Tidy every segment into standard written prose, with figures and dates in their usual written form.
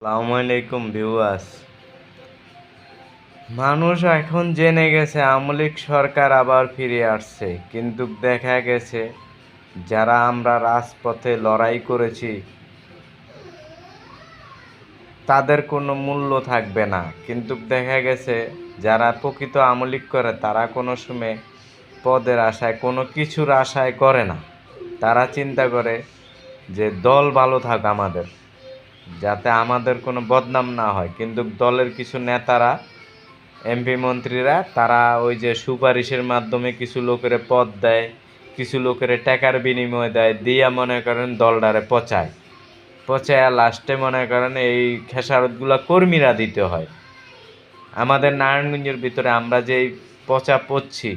আসসালামু আলাইকুম ভিউয়ার্স। মানুষ এখন জেনে গেছে আমলিক সরকার আবার ফিরে আসছে, কিন্তু দেখা গেছে যারা আমরা রাজপথে লড়াই করেছি তাদের কোনো মূল্য থাকবে না। কিন্তু দেখা গেছে যারা প্রকৃত আমলিক করে তারা কোনো সময় পদের আশায় কোনো কিছুর আশায় করে না। তারা চিন্তা করে যে দল ভালো থাক আমাদের, যাতে আমাদের কোনো বদনাম না হয়। কিন্তু দলের কিছু নেতারা, এমপি মন্ত্রীরা, তারা ওই যে সুপারিশের মাধ্যমে কিছু লোকের পদ দেয়, কিছু লোকের টাকার বিনিময় দেয়, দিয়া মনে করেন দলটারে পচায় লাস্টে মনে করেন এই খেসারতগুলো কর্মীরা দিতে হয়। আমাদের নারায়ণগঞ্জের ভিতরে আমরা যেই পচা পচ্ছি,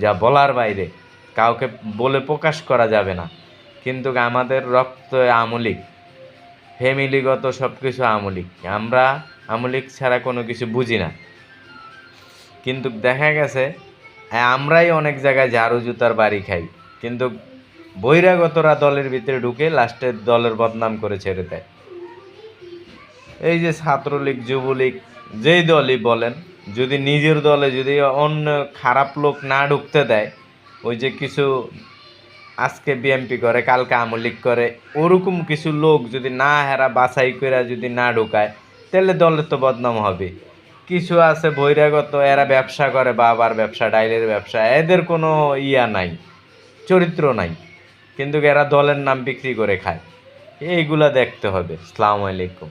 যা বলার বাইরে, কাউকে বলে প্রকাশ করা যাবে না। কিন্তু আমাদের রক্ত আমলিক, ফ্যামিলিগত সব কিছু আমলিক। আমরা আমলিক ছাড়া কোনো কিছু বুঝি না। কিন্তু দেখা গেছে আমরাই অনেক জায়গায় ঝাড়ু জুতার বাড়ি খাই, কিন্তু বহিরাগতরা দলের ভিতরে ঢুকে লাস্টে দলের বদনাম করে ছেড়ে দেয়। এই যে ছাত্রলীগ, যুবলীগ, যেই দলই বলেন, যদি নিজের দলে যদি অন্য খারাপ লোক না ঢুকতে দেয়, ওই যে কিছু আজকে বিএমপি করে কালকে আমলিক করে, ওরকম কিছু লোক যদি না হেরা বাছাই করে যদি না ঢুকায়, তাহলে দলের তো বদনাম হবে। কিছু আছে বহিরাগত, এরা ব্যবসা করে, বাবার ব্যবসা, ডাইলের ব্যবসা, এদের কোনো ইয়া নাই, চরিত্র নাই, কিন্তু এরা দলের নাম বিক্রি করে খায়। এইগুলা দেখতে হবে। আসসালামু আলাইকুম।